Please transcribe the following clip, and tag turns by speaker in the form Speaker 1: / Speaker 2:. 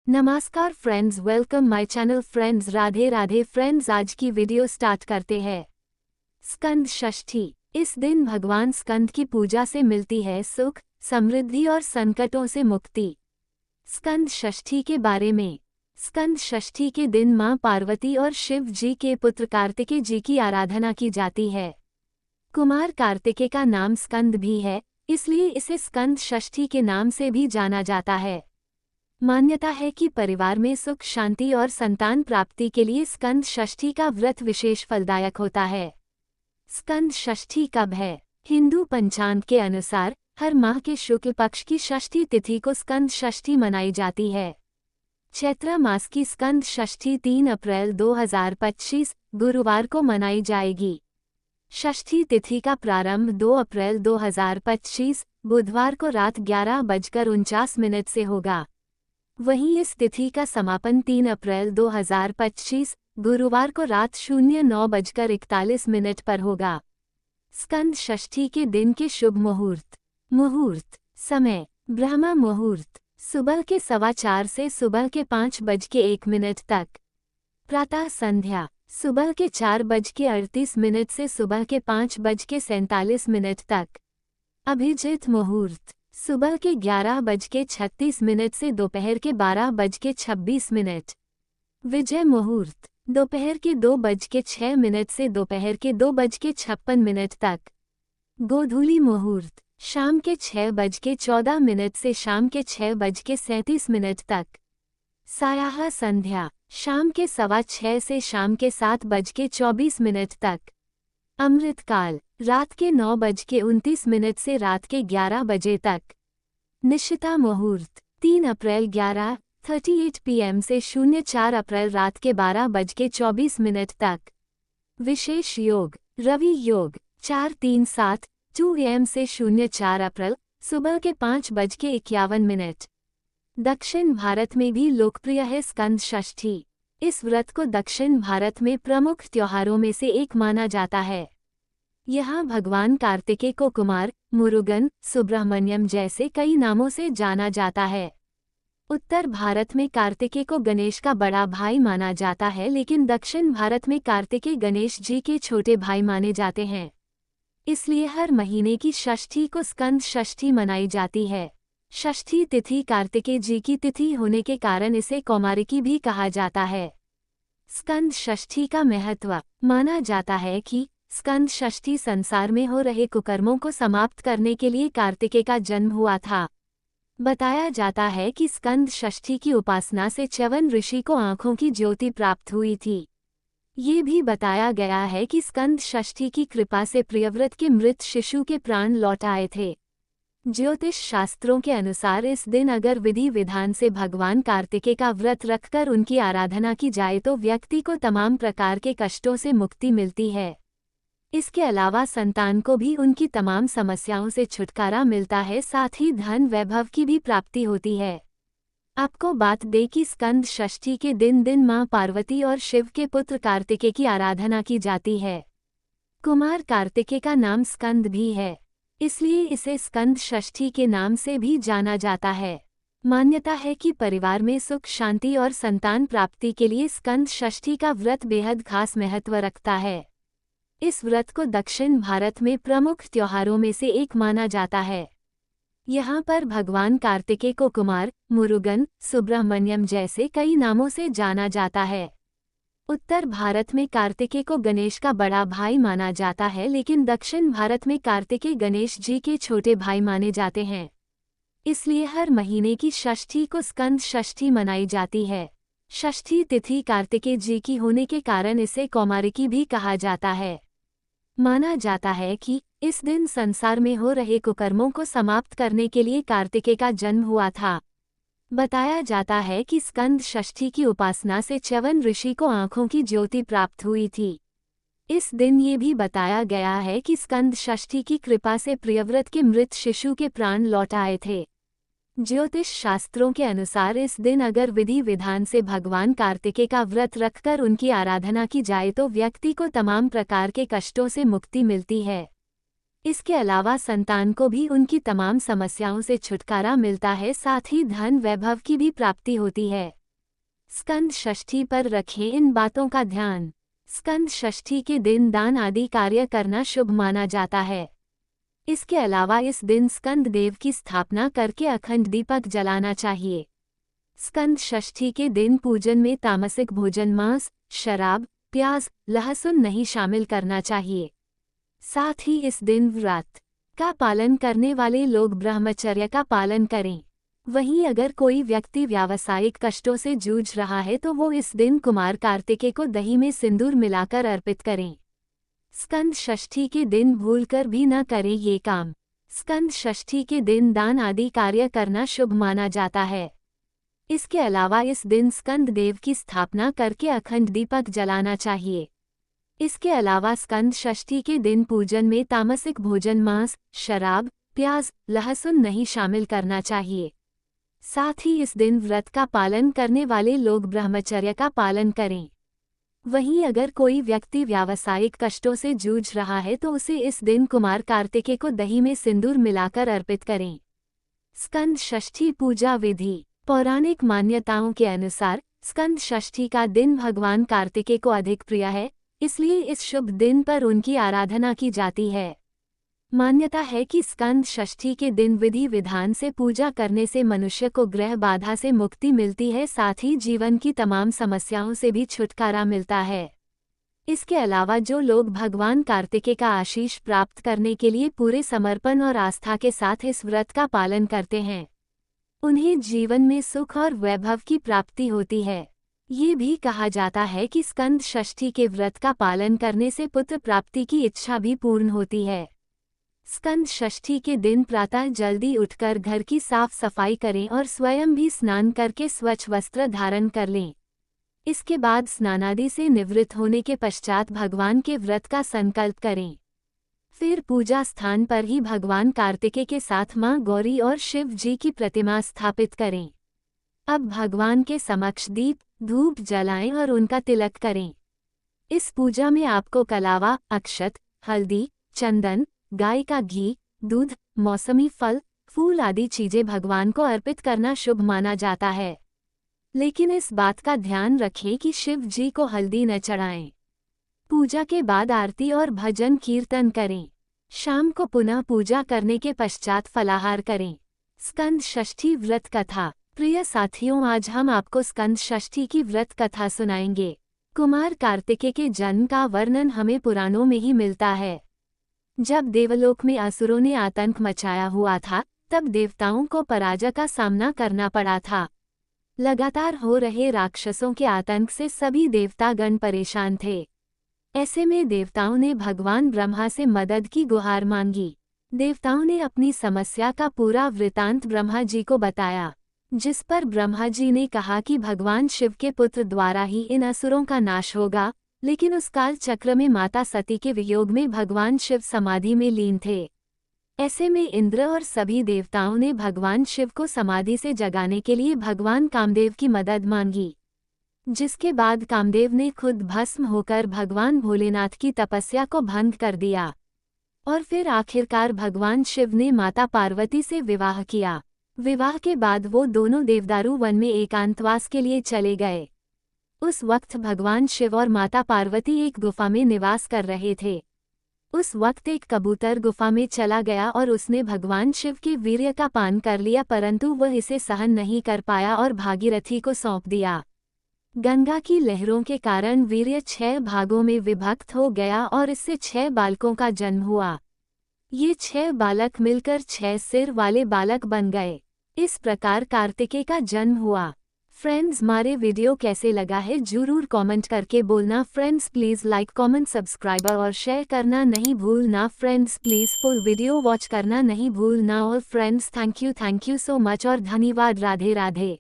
Speaker 1: नमस्कार friends, welcome my channel friends. Radhe Radhe friends, आज की वीडियो स्टार्ट करते हैं। स्कंद षष्ठी। इस दिन भगवान स्कंद की पूजा से मिलती है सुख, समृद्धि और संकटों से मुक्ति। स्कंद षष्ठी के बारे में। स्कंद षष्ठी के दिन मां पार्वती और शिव जी के पुत्र कार्तिकेय जी की आराधना की जाती है। कुमार कार्तिकेय का नाम स्कंद भी है, इसलिए इसे स्कंद षष्ठी के नाम से भी जाना जाता है। मान्यता है कि परिवार में सुख शांति और संतान प्राप्ति के लिए स्कंद षष्ठी का व्रत विशेष फलदायक होता है। स्कंद षष्ठी कब है? हिंदू पंचांग के अनुसार हर माह के शुक्ल पक्ष की षष्ठी तिथि को स्कंद षष्ठी मनाई जाती है। चैत्र मास की स्कंद षष्ठी 3 अप्रैल 2025 गुरुवार को मनाई जाएगी। षष्ठी तिथि का प्रारंभ 2 अप्रैल 2025 बुधवार को रात 11:49 से होगा। वहीं इस तिथि का समापन 3 अप्रैल 2025 गुरुवार को रात 09:41 पर होगा। स्कंद षष्ठी के दिन के शुभ मुहूर्त समय ब्रह्म मुहूर्त सुबह के 4:15 से सुबह के 5:01 तक। प्रातः संध्या सुबह के 4:38 से सुबह के 5:47 तक। अभिजित मुहूर्त सुबह के 11:36 से दोपहर के 12:26। विजय मुहूर्त दोपहर के 2:06 से दोपहर के 2:56 तक। गोधूली मुहूर्त शाम के 6:14 से शाम के 6:37 तक। सायाह संध्या शाम के 6:15 से शाम के 7:24 तक। अमृतकाल रात के 9:29 से रात के 11 बजे तक। निशिता मुहूर्त 3 अप्रैल 11:38 PM से 04 अप्रैल रात के 12:24 तक। विशेष योग रवि योग 4:37 2 AM से 04 अप्रैल सुबह के 5:51। दक्षिण भारत में भी लोकप्रिय है स्कंद षष्ठी। इस व्रत को दक्षिण भारत में प्रमुख त्योहारों में से एक माना जाता है। यहाँ भगवान कार्तिकेय को कुमार, मुरुगन, सुब्रह्मण्यम जैसे कई नामों से जाना जाता है। उत्तर भारत में कार्तिकेय को गणेश का बड़ा भाई माना जाता है, लेकिन दक्षिण भारत में कार्तिकेय गणेश जी के छोटे भाई माने जाते हैं। इसलिए हर महीने की षष्ठी को स्कंद षष्ठी मनाई जाती है। षष्ठी तिथि कार्तिकेय जी की तिथि होने के कारण इसे कौमारिकी भी कहा जाता है। स्कंद षष्ठी का महत्व। माना जाता है कि स्कंद षष्ठी संसार में हो रहे कुकर्मों को समाप्त करने के लिए कार्तिकेय का जन्म हुआ था। बताया जाता है कि स्कंद षष्ठी की उपासना से च्यवन ऋषि को आंखों की ज्योति प्राप्त हुई थी। ये भी बताया गया है कि स्कंद षष्ठी की कृपा से प्रियव्रत के मृत शिशु के प्राण लौट आए थे। ज्योतिष शास्त्रों के अनुसार इस दिन अगर विधि विधान से भगवान कार्तिकेय का व्रत रखकर उनकी आराधना की जाए तो व्यक्ति को तमाम प्रकार के कष्टों से मुक्ति मिलती है। इसके अलावा संतान को भी उनकी तमाम समस्याओं से छुटकारा मिलता है, साथ ही धन वैभव की भी प्राप्ति होती है। आपको बात दें कि स्कंद षष्ठी के दिन मां पार्वती और शिव के पुत्र कार्तिकेय की आराधना की जाती है। कुमार कार्तिकेय का नाम स्कंद भी है, इसलिए इसे स्कंद षष्ठी के नाम से भी जाना जाता है। मान्यता है कि परिवार में सुख शांति और संतान प्राप्ति के लिए स्कंद षष्ठी का व्रत बेहद खास महत्व रखता है। इस व्रत को दक्षिण भारत में प्रमुख त्योहारों में से एक माना जाता है। यहाँ पर भगवान कार्तिकेय को कुमार, मुरुगन, सुब्रह्मण्यम जैसे कई नामों से जाना जाता है। उत्तर भारत में कार्तिकेय को गणेश का बड़ा भाई माना जाता है, लेकिन दक्षिण भारत में कार्तिकेय गणेश जी के छोटे भाई माने जाते हैं। इसलिए हर महीने की षष्ठी को स्कंद षष्ठी मनाई जाती है। षष्ठी तिथि कार्तिकेय जी की होने के कारण इसे कौमारिकी भी कहा जाता है। माना जाता है कि इस दिन संसार में हो रहे कुकर्मों को समाप्त करने के लिए कार्तिकेय का जन्म हुआ था। बताया जाता है कि स्कंद षष्ठी की उपासना से च्यवन ऋषि को आंखों की ज्योति प्राप्त हुई थी। इस दिन ये भी बताया गया है कि स्कंद षष्ठी की कृपा से प्रियव्रत के मृत शिशु के प्राण लौट आए थे। ज्योतिष शास्त्रों के अनुसार इस दिन अगर विधि विधान से भगवान कार्तिकेय का व्रत रखकर उनकी आराधना की जाए तो व्यक्ति को तमाम प्रकार के कष्टों से मुक्ति मिलती है। इसके अलावा संतान को भी उनकी तमाम समस्याओं से छुटकारा मिलता है, साथ ही धन वैभव की भी प्राप्ति होती है। स्कंद षष्ठी पर रखें इन बातों का ध्यान। स्कंद षष्ठी के दिन दान आदि कार्य करना शुभ माना जाता है। इसके अलावा इस दिन स्कंद देव की स्थापना करके अखंड दीपक जलाना चाहिए। स्कंद षष्ठी के दिन पूजन में तामसिक भोजन, मांस, शराब, प्याज, लहसुन नहीं शामिल करना चाहिए। साथ ही इस दिन व्रत का पालन करने वाले लोग ब्रह्मचर्य का पालन करें। वहीं अगर कोई व्यक्ति व्यावसायिक कष्टों से जूझ रहा है तो वो इस दिन कुमार कार्तिकेय को दही में सिंदूर मिलाकर अर्पित करें। स्कंद षष्ठी के दिन भूलकर भी न करें ये काम। स्कंद षष्ठी के दिन दान आदि कार्य करना शुभ माना जाता है। इसके अलावा इस दिन स्कंद देव की स्थापना करके अखंड दीपक जलाना चाहिए। इसके अलावा स्कंद षष्ठी के दिन पूजन में तामसिक भोजन, मांस, शराब, प्याज, लहसुन नहीं शामिल करना चाहिए। साथ ही इस दिन व्रत का पालन करने वाले लोग ब्रह्मचर्य का पालन करें। वहीं अगर कोई व्यक्ति व्यावसायिक कष्टों से जूझ रहा है तो उसे इस दिन कुमार कार्तिकेय को दही में सिंदूर मिलाकर अर्पित करें। स्कंद षष्ठी पूजा विधि। पौराणिक मान्यताओं के अनुसार स्कंद षष्ठी का दिन भगवान कार्तिकेय को अधिक प्रिय है, इसलिए इस शुभ दिन पर उनकी आराधना की जाती है। मान्यता है कि स्कंद षष्ठी के दिन विधि विधान से पूजा करने से मनुष्य को ग्रह बाधा से मुक्ति मिलती है, साथ ही जीवन की तमाम समस्याओं से भी छुटकारा मिलता है। इसके अलावा जो लोग भगवान कार्तिकेय का आशीष प्राप्त करने के लिए पूरे समर्पण और आस्था के साथ इस व्रत का पालन करते हैं, उन्हें जीवन में सुख और वैभव की प्राप्ति होती है। ये भी कहा जाता है कि स्कंद षष्ठी के व्रत का पालन करने से पुत्र प्राप्ति की इच्छा भी पूर्ण होती है। स्कंद षष्ठी के दिन प्रातः जल्दी उठकर घर की साफ सफाई करें और स्वयं भी स्नान करके स्वच्छ वस्त्र धारण कर लें। इसके बाद स्नानादि से निवृत्त होने के पश्चात भगवान के व्रत का संकल्प करें। फिर पूजा स्थान पर ही भगवान कार्तिकेय के साथ मां गौरी और शिव जी की प्रतिमा स्थापित करें। अब भगवान के समक्ष दीप धूप जलाएं और उनका तिलक करें। इस पूजा में आपको कलावा, अक्षत, हल्दी, चंदन, गाय का घी, दूध, मौसमी फल, फूल आदि चीजें भगवान को अर्पित करना शुभ माना जाता है। लेकिन इस बात का ध्यान रखें कि शिव जी को हल्दी न चढ़ाएं। पूजा के बाद आरती और भजन कीर्तन करें। शाम को पुनः पूजा करने के पश्चात फलाहार करें। स्कंद षष्ठी व्रत कथा। प्रिय साथियों, आज हम आपको स्कंद षष्ठी की व्रत कथा सुनाएंगे। कुमार कार्तिकेय के जन्म का वर्णन हमें पुराणों में ही मिलता है। जब देवलोक में असुरों ने आतंक मचाया हुआ था, तब देवताओं को पराजय का सामना करना पड़ा था। लगातार हो रहे राक्षसों के आतंक से सभी देवतागण परेशान थे। ऐसे में देवताओं ने भगवान ब्रह्मा से मदद की गुहार मांगी। देवताओं ने अपनी समस्या का पूरा वृतांत ब्रह्मा जी को बताया, जिस पर ब्रह्मा जी ने कहा कि भगवान शिव के पुत्र द्वारा ही इन असुरों का नाश होगा। लेकिन उस काल चक्र में माता सती के वियोग में भगवान शिव समाधि में लीन थे। ऐसे में इंद्र और सभी देवताओं ने भगवान शिव को समाधि से जगाने के लिए भगवान कामदेव की मदद मांगी, जिसके बाद कामदेव ने खुद भस्म होकर भगवान भोलेनाथ की तपस्या को भंग कर दिया और फिर आखिरकार भगवान शिव ने माता पार्वती से विवाह किया। विवाह के बाद वो दोनों देवदारू वन में एकांतवास के लिए चले गए। उस वक्त भगवान शिव और माता पार्वती एक गुफा में निवास कर रहे थे। उस वक्त एक कबूतर गुफा में चला गया और उसने भगवान शिव के वीर्य का पान कर लिया, परंतु वह इसे सहन नहीं कर पाया और भागीरथी को सौंप दिया। गंगा की लहरों के कारण वीर्य 6 भागों में विभक्त हो गया और इससे 6 बालकों का जन्म हुआ। ये 6 बालक मिलकर 6 सिर वाले बालक बन गए। इस प्रकार कार्तिकेय का जन्म हुआ। फ्रेंड्स, हमारे वीडियो कैसे लगा है जरूर कमेंट करके बोलना। Friends, please like, comment, subscribe और शेयर करना नहीं भूलना। Friends, please full video watch करना नहीं भूलना। और friends, thank you so much और धन्यवाद। राधे राधे।